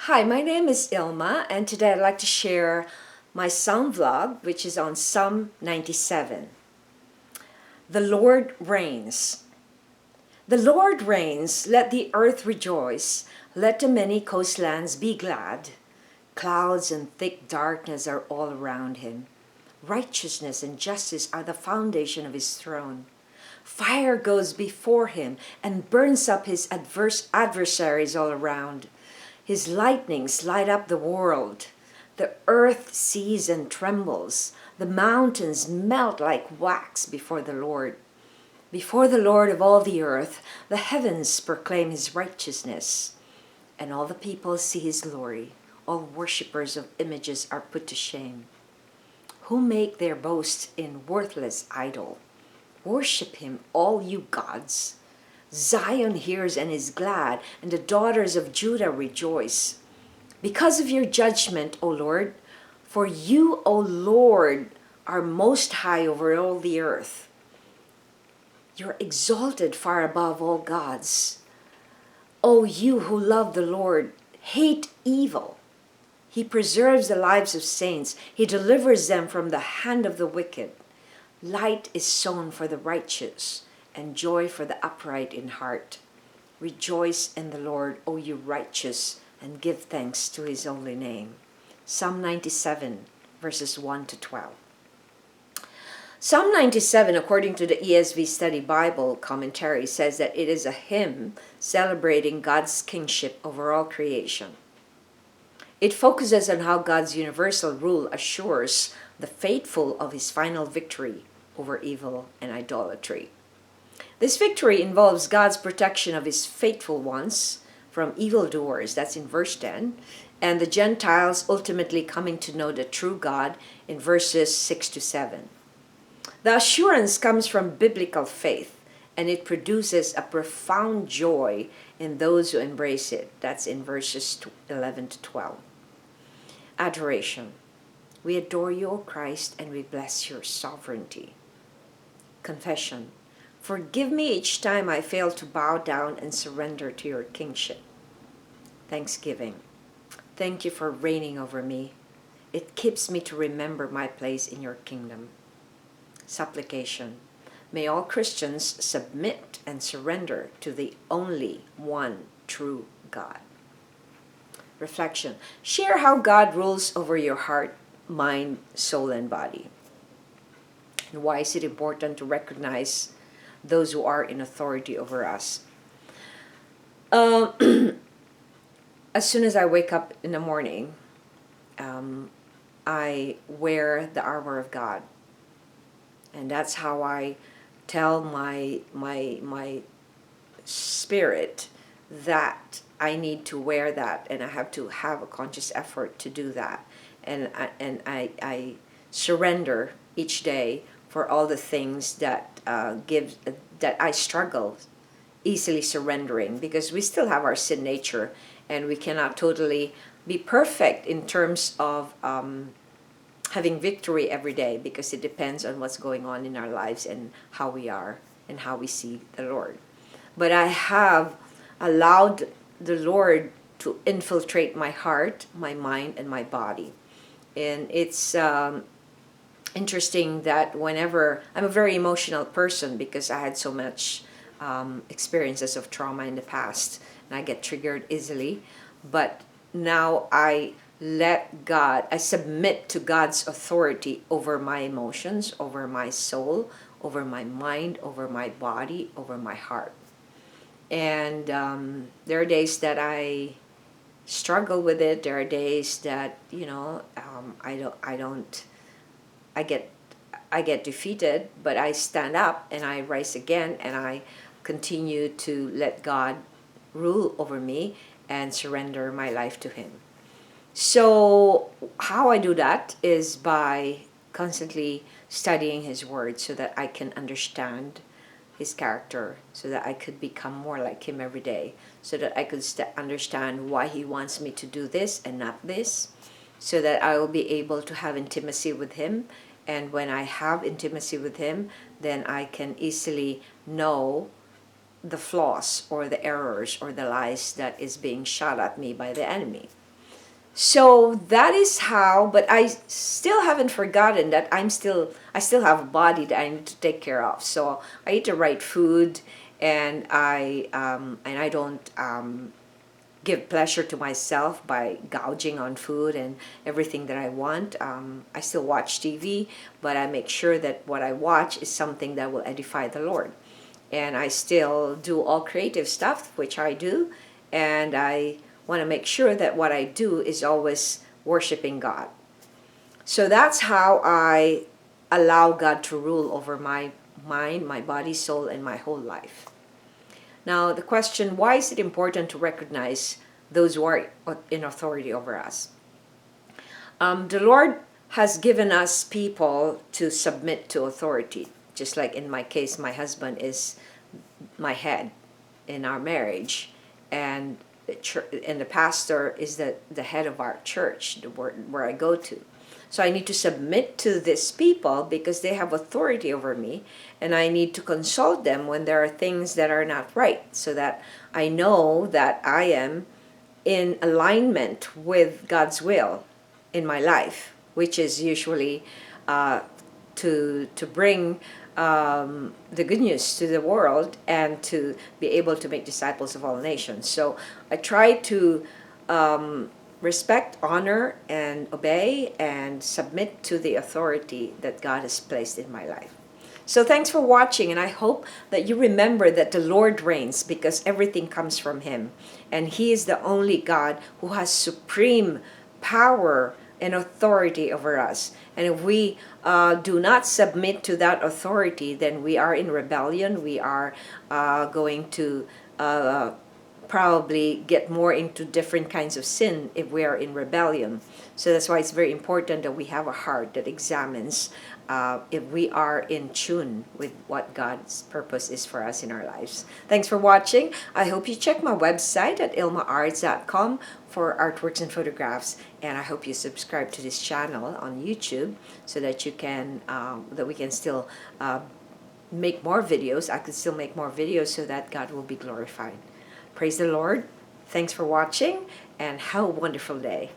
Hi, my name is Ilma, and today I'd like to share my Psalm vlog, which is on Psalm 97. The Lord reigns. The Lord reigns, let the earth rejoice, let the many coastlands be glad. Clouds and thick darkness are all around him. Righteousness and justice are the foundation of his throne. Fire goes before him and burns up his adversaries all around. His lightnings light up the world. The earth sees and trembles. The mountains melt like wax before the Lord. Before the Lord of all the earth, the heavens proclaim his righteousness, and all the people see his glory. All worshippers of images are put to shame, who make their boast in worthless idol. Worship him, all you gods. Zion hears and is glad, and the daughters of Judah rejoice. Because of your judgment, O Lord, for you, O Lord, are most high over all the earth. You're exalted far above all gods. O you who love the Lord, hate evil. He preserves the lives of saints. He delivers them from the hand of the wicked. Light is sown for the righteous, and joy for the upright in heart. Rejoice in the Lord, O you righteous, and give thanks to his holy name. Psalm 97, verses 1 to 12. Psalm 97, according to the ESV Study Bible commentary, says that it is a hymn celebrating God's kingship over all creation. It focuses on how God's universal rule assures the faithful of his final victory over evil and idolatry. This victory involves God's protection of his faithful ones from evildoers, that's in verse 10, and the Gentiles ultimately coming to know the true God in verses 6 to 7. The assurance comes from biblical faith, and it produces a profound joy in those who embrace it. That's in verses 11 to 12. Adoration. We adore you, O Christ, and we bless your sovereignty. Confession. Forgive me each time I fail to bow down and surrender to your kingship. Thanksgiving. Thank you for reigning over me. It keeps me to remember my place in your kingdom. Supplication. May all Christians submit and surrender to the only one true God. Reflection. Share how God rules over your heart, mind, soul, and body. And why is it important to recognize those who are in authority over us? As soon as I wake up in the morning, I wear the armor of God. And that's how I tell my spirit that I need to wear that, and I have to have a conscious effort to do that. And I surrender each day for all the things that that I struggle easily surrendering, because we still have our sin nature, and we cannot totally be perfect in terms of having victory every day, because it depends on what's going on in our lives and how we are and how we see the Lord. But I have allowed the Lord to infiltrate my heart, my mind, and my body. And it's interesting that whenever I'm a very emotional person, because I had so much experiences of trauma in the past, and I get triggered easily. But now I submit to God's authority over my emotions, over my soul, over my mind, over my body, over my heart. And there are days that I struggle with it. There are days that I get defeated, but I stand up and I rise again, and I continue to let God rule over me and surrender my life to him. So how I do that is by constantly studying his word, so that I can understand his character, so that I could become more like him every day, so that I could understand why he wants me to do this and not this, so that I will be able to have intimacy with him. And when I have intimacy with him, then I can easily know the flaws or the errors or the lies that is being shot at me by the enemy. So that is how, but I still haven't forgotten that I still have a body that I need to take care of. So I eat the right food, and I don't give pleasure to myself by gouging on food and everything that I want. I still watch TV, but I make sure that what I watch is something that will edify the Lord. And I still do all creative stuff, which I do, and I want to make sure that what I do is always worshiping God. So that's how I allow God to rule over my mind, my body, soul, and my whole life. Now, the question, why is it important to recognize those who are in authority over us? The Lord has given us people to submit to authority. Just like in my case, my husband is my head in our marriage, and the pastor is the head of our church, where I go to. So I need to submit to these people because they have authority over me, and I need to consult them when there are things that are not right, so that I know that I am in alignment with God's will in my life, which is usually to bring the good news to the world and to be able to make disciples of all nations. So I try to respect, honor, and obey and submit to the authority that God has placed in my life. So thanks for watching, and I hope that you remember that the Lord reigns because everything comes from Him. And He is the only God who has supreme power and authority over us. And if we do not submit to that authority, then we are in rebellion. We are going to probably get more into different kinds of sin if we are in rebellion. So that's why it's very important that we have a heart that examines if we are in tune with what God's purpose is for us in our lives. Thanks for watching. I hope you check my website at Ilma'S.com for artworks and photographs, and I hope you subscribe to this channel on YouTube so that you can that we can still make more videos. I can still make more videos so that God will be glorified. Praise the Lord. Thanks for watching, and have a wonderful day.